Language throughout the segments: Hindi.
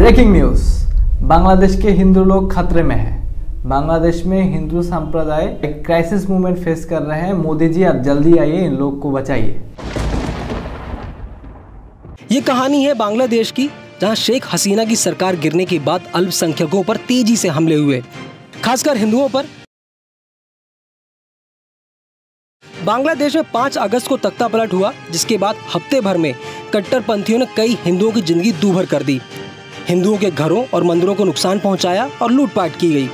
ब्रेकिंग न्यूज, बांग्लादेश के हिंदू लोग खतरे में हैं। बांग्लादेश में हिंदू संप्रदाय एक क्राइसिस मूवमेंट फेस कर रहे हैं। मोदी जी आप जल्दी आइए, इन लोग को बचाइए। ये कहानी है बांग्लादेश की, जहां शेख हसीना की सरकार गिरने के बाद अल्पसंख्यकों पर तेजी से हमले हुए, खासकर हिंदुओं पर। बांग्लादेश में 5 अगस्त को तख्तापलट हुआ, जिसके बाद हफ्ते भर में कट्टरपंथियों ने कई हिंदुओं की जिंदगी दूभर कर दी। हिंदुओं के घरों और मंदिरों को नुकसान पहुंचाया और लूटपाट की गई।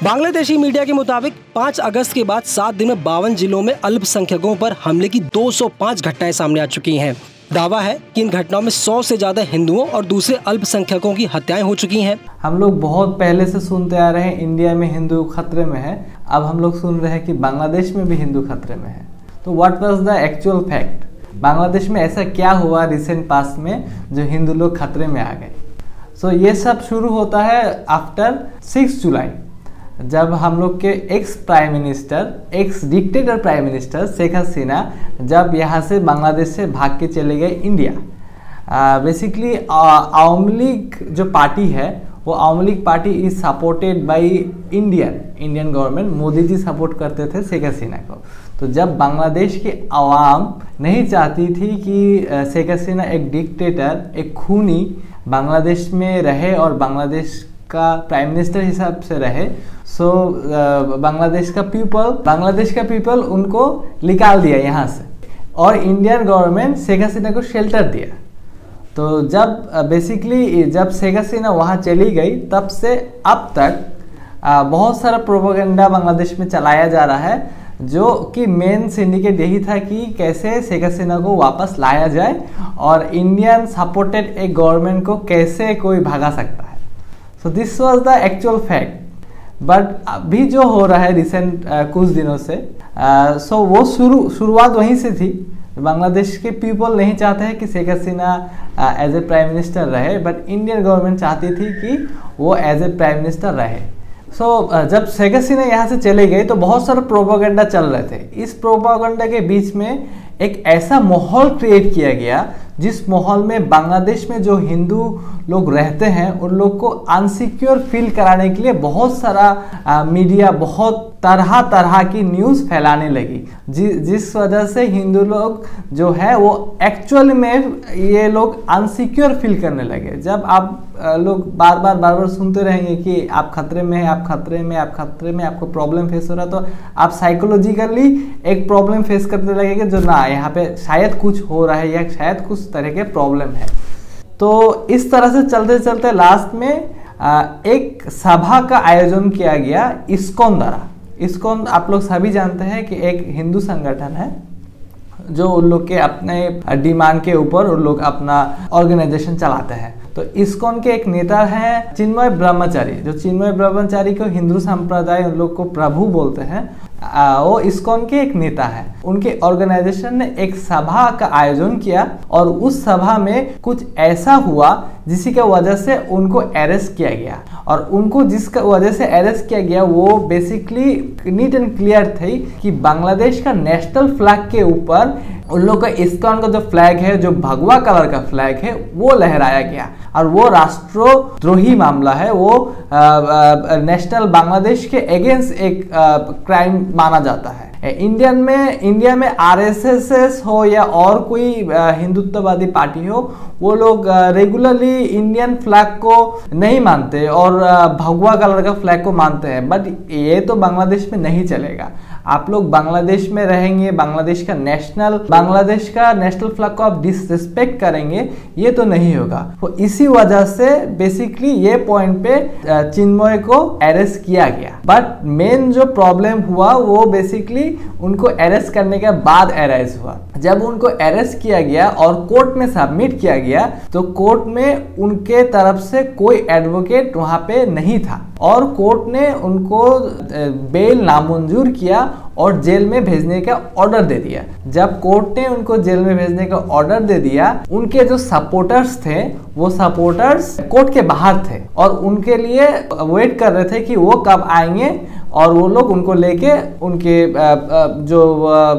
बांग्लादेशी मीडिया के मुताबिक 5 अगस्त के बाद 7 दिन में 52 जिलों में अल्पसंख्यकों पर हमले की 205 घटनाएं सामने आ चुकी हैं। दावा है कि इन घटनाओं में 100 से ज्यादा हिंदुओं और दूसरे अल्पसंख्यकों की हत्याएं हो चुकी हैं। हम लोग बहुत पहले से सुनते आ रहे हैं इंडिया में हिंदू खतरे में है। अब हम लोग सुन रहे हैं कि बांग्लादेश में भी हिंदू खतरे में है। तो what was the actual fact? Bangladesh में ऐसा क्या हुआ रिसेंट पास्ट में जो हिंदू लोग खतरे में आ गए? सो ये सब शुरू होता है आफ्टर 6 जुलाई, जब हम लोग के ex prime minister, ex dictator prime minister Sheikh Hasina जब यहाँ से बांग्लादेश से भाग के चले गए इंडिया। बेसिकली आवामी लीग जो पार्टी है, वो Awami League party is supported by Indian government. Modi ji support करते थे शेख हसीना को। तो जब बांग्लादेश की आवाम नहीं चाहती थी कि शेख हसीना एक डिक्टेटर, एक खूनी बांग्लादेश में रहे और बांग्लादेश का प्राइम मिनिस्टर हिसाब से रहे, सो बांग्लादेश का पीपल उनको निकाल दिया यहाँ से और इंडियन गवर्नमेंट शेख हसीना को शेल्टर दिया। तो जब बेसिकली जब शेख हसीना वहाँ चली गई, तब से अब तक बहुत सारा प्रोपेगेंडा बांग्लादेश में चलाया जा रहा है, जो कि मेन सिंडिकेट यही था कि कैसे शेख हसीना को वापस लाया जाए और इंडियन सपोर्टेड एक गवर्नमेंट को कैसे कोई भगा सकता है। So this was the actual fact. But अभी जो हो रहा है रिसेंट कुछ दिनों से, सो वो शुरुआत वहीं से थी। बांग्लादेश के पीपल नहीं चाहते हैं कि Sheikh Hasina as a prime minister रहे, बट इंडियन गवर्नमेंट चाहती थी कि वो एज ए प्राइम मिनिस्टर रहे। जब शेख हसीना यहाँ से चले गए तो बहुत सारा प्रोपेगेंडा चल रहे थे। इस प्रोपेगेंडा के बीच में एक ऐसा माहौल क्रिएट किया गया, जिस माहौल में बांग्लादेश में जो हिंदू लोग रहते हैं उन लोग को अनसिक्योर फील कराने के लिए बहुत सारा मीडिया बहुत तरह तरह की न्यूज़ फैलाने लगी, जिस वजह से हिंदू लोग जो है वो एक्चुअल में ये लोग अनसिक्योर फील करने लगे। जब आप लोग बार बार सुनते रहेंगे कि आप खतरे में हैं, आप खतरे में, आपको प्रॉब्लम फेस हो रहा है, तो आप साइकोलॉजिकली एक प्रॉब्लम फेस करने लगेंगे, जो ना यहाँ पे शायद कुछ हो रहा है या शायद कुछ तरह के प्रॉब्लम है। तो इस तरह से चलते चलते लास्ट में एक सभा का आयोजन किया गया इस्कॉन द्वारा। इस्कॉन आप लोग सभी जानते हैं कि एक हिंदू संगठन है, जो उन लोग के अपने डिमांड के ऊपर उन लोग अपना ऑर्गेनाइजेशन चलाते हैं। तो इस्कॉन के एक नेता हैं चिन्मय ब्रह्मचारी, जो चिन्मय ब्रह्मचारी को हिंदू संप्रदाय उन लोग को प्रभु बोलते हैं। वो इस्कॉन के एक नेता है। उनके ऑर्गेनाइजेशन ने एक सभा का आयोजन किया और उस सभा में कुछ ऐसा हुआ जिसकी वजह से उनको अरेस्ट किया गया। और उनको जिसका वजह से अरेस्ट किया गया वो बेसिकली नीट एंड क्लियर थी कि बांग्लादेश का नेशनल फ्लैग के ऊपर उन लोग का इस्कॉन का जो फ्लैग है, जो भगवा कलर का फ्लैग है, वो लहराया गया और वो राष्ट्रद्रोही मामला है। वो नेशनल बांग्लादेश के अगेंस्ट एक क्राइम माना जाता है। इंडिया में आरएसएस हो या और कोई हिंदुत्ववादी पार्टी हो, वो लोग रेगुलरली इंडियन फ्लैग को नहीं मानते और भगवा कलर का फ्लैग को मानते हैं। बट ये तो बांग्लादेश में नहीं चलेगा। आप लोग बांग्लादेश में रहेंगे, बांग्लादेश का नेशनल फ्लैग को आप डिसरिस्पेक्ट करेंगे, ये तो नहीं होगा। तो इसी वजह से बेसिकली ये पॉइंट पे चिन्मय को अरेस्ट किया गया। बट मेन जो प्रॉब्लम हुआ वो बेसिकली उनको अरेस्ट करने के बाद अराइज हुआ। जब उनको अरेस्ट किया गया और कोर्ट में सबमिट किया गया, तो कोर्ट में उनके तरफ से कोई एडवोकेट वहां पे नहीं था और कोर्ट ने उनको बेल नामंजूर किया और जेल में भेजने का ऑर्डर दे दिया। जब कोर्ट ने उनको जेल में भेजने का ऑर्डर दे दिया, उनके जो सपोर्टर्स थे वो सपोर्टर्स कोर्ट के बाहर थे और उनके लिए वेट कर रहे थे कि वो कब आएंगे और वो लोग उनको लेके उनके जो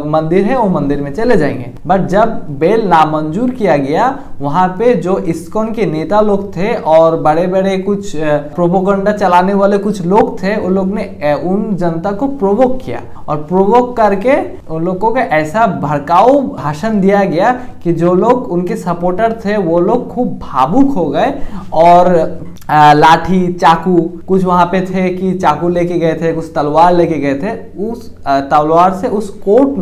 मंदिर है वो मंदिर में चले जाएंगे। बट जब बेल नामंजूर किया गया, वहां पे जो इस्कॉन के नेता लोग थे और बड़े बड़े कुछ प्रोपोगंडा चलाने वाले कुछ लोग थे, उन लोग ने उन जनता को प्रोवोक किया और प्रोवोक करके उन लोगों को ऐसा भड़काऊ भाषण दिया गया कि जो लोग उनके सपोर्टर थे वो लोग खूब भावुक हो गए और लाठी चाकू कुछ वहां पे थे कि चाकू लेके गए थे, कुछ तलवार लेके गए थे। उस तलवार से उस कोर्ट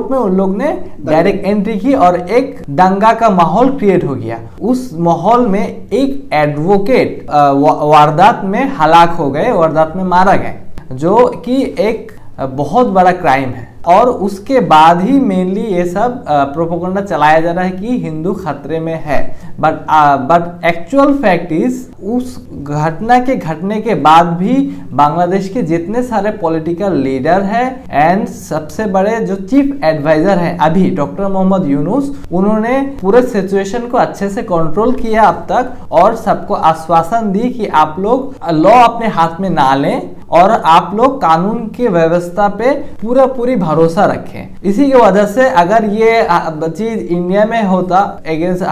में उन लोग ने डायरेक्ट एंट्री की और एक दंगा का माहौल क्रिएट हो गया। उस माहौल में एक एडवोकेट वारदात में हलाक हो गए, वारदात में मारा गए, जो कि एक बहुत बड़ा क्राइम है। और उसके बाद ही मेनली ये सब प्रोपोगंडा चलाया जा रहा है कि हिंदू खतरे में है। बट एक्चुअल फैक्ट इज उस घटना के घटने के बाद भी बांग्लादेश के जितने सारे पॉलिटिकल लीडर हैं एंड सबसे बड़े जो चीफ एडवाइजर हैं अभी डॉक्टर मोहम्मद यूनुस, उन्होंने पूरे सिचुएशन को अच्छे से कंट्रोल किया अब तक और सबको आश्वासन दी कि आप लोग लॉ अपने हाथ में ना लें और आप लोग कानून की व्यवस्था पे पूरी भरोसा रखें। इसी की वजह से अगर ये चीज इंडिया में होता अगेंस्ट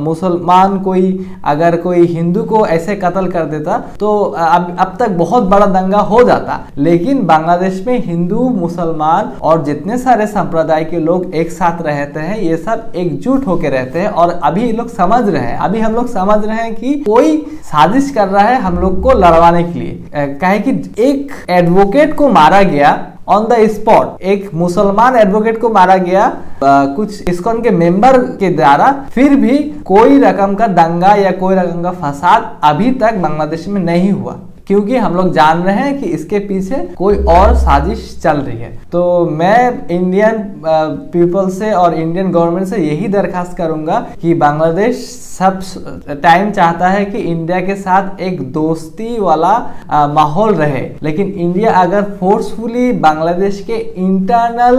मुसलमान अगर कोई हिंदू को ऐसे कत्ल कर देता तो अब तक बहुत बड़ा दंगा हो जाता। लेकिन बांग्लादेश में हिंदू मुसलमान और जितने सारे संप्रदाय के लोग एक साथ रहते हैं, ये सब एकजुट होकर रहते हैं और अभी लोग समझ रहे हैं, अभी हम लोग समझ रहे हैं कि कोई साजिश कर रहा है हम लोग को लड़वाने के लिए। कहे कि एक एडवोकेट को मारा गया ऑन द स्पॉट, एक मुसलमान एडवोकेट को मारा गया कुछ इस्कॉन के मेंबर के द्वारा, फिर भी कोई रकम का दंगा या कोई रकम का फसाद अभी तक बांग्लादेश में नहीं हुआ, क्योंकि हम लोग जान रहे हैं कि इसके पीछे कोई और साजिश चल रही है। तो मैं इंडियन पीपल से और इंडियन गवर्नमेंट से यही दरखास्त करूंगा कि बांग्लादेश सब टाइम चाहता है कि इंडिया के साथ एक दोस्ती वाला माहौल रहे, लेकिन इंडिया अगर फोर्सफुली बांग्लादेश के इंटरनल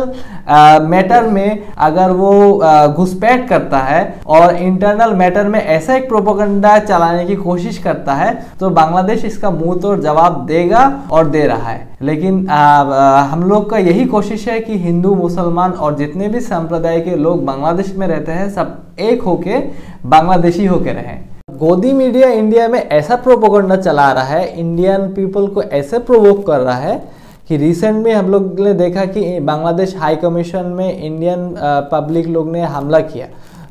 मैटर में अगर वो घुसपैठ करता है और इंटरनल मैटर में ऐसा एक प्रोपेगेंडा चलाने की कोशिश करता है, तो बांग्लादेश इसका मुंह तोड़ जवाब देगा और दे रहा है। लेकिन हम लोग का यही कोशिश है कि हिंदू मुसलमान और जितने भी संप्रदाय के लोग बांग्लादेश में रहते हैं सब एक होके बांग्लादेशी होके रहें। गोदी मीडिया इंडिया में ऐसा प्रोपेगेंडा चला रहा है, इंडियन पीपल को ऐसे प्रोवोक कर रहा है कि रिसेंट में हम लोग ने देखा कि बांग्लादेश हाई कमीशन में इंडियन पब्लिक लोग ने हमला किया,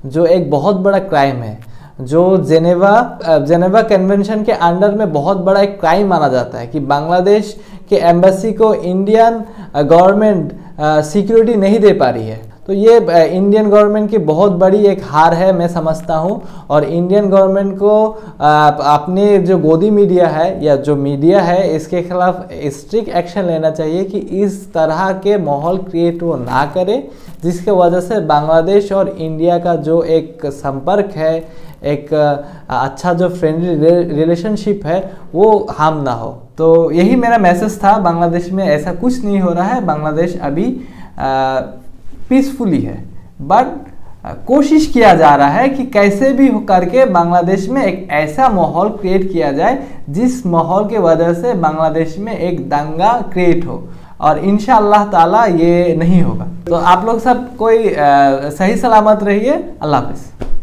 जो एक बहुत बड़ा क्राइम है, जो जेनेवा कन्वेंशन के अंडर में बहुत बड़ा एक क्राइम माना जाता है कि बांग्लादेश के एम्बेसी को इंडियन गवर्नमेंट सिक्योरिटी नहीं दे पा रही है। तो ये इंडियन गवर्नमेंट की बहुत बड़ी एक हार है मैं समझता हूँ, और इंडियन गवर्नमेंट को अपने जो गोदी मीडिया है या जो मीडिया है इसके खिलाफ स्ट्रिक्ट एक्शन लेना चाहिए कि इस तरह के माहौल क्रिएट वो ना करे, जिसके वजह से बांग्लादेश और इंडिया का जो एक संपर्क है, एक अच्छा जो फ्रेंडली रिलेशनशिप है वो हार्म ना हो। तो यही मेरा मैसेज था। बांग्लादेश में ऐसा कुछ नहीं हो रहा है, बांग्लादेश अभी पीसफुली है, बट कोशिश किया जा रहा है कि कैसे भी करके बांग्लादेश में एक ऐसा माहौल क्रिएट किया जाए जिस माहौल के वजह से बांग्लादेश में एक दंगा क्रिएट हो, और इंशाअल्लाह ताला ये नहीं होगा। तो आप लोग सब कोई सही सलामत रहिए। अल्लाह हाफिज़।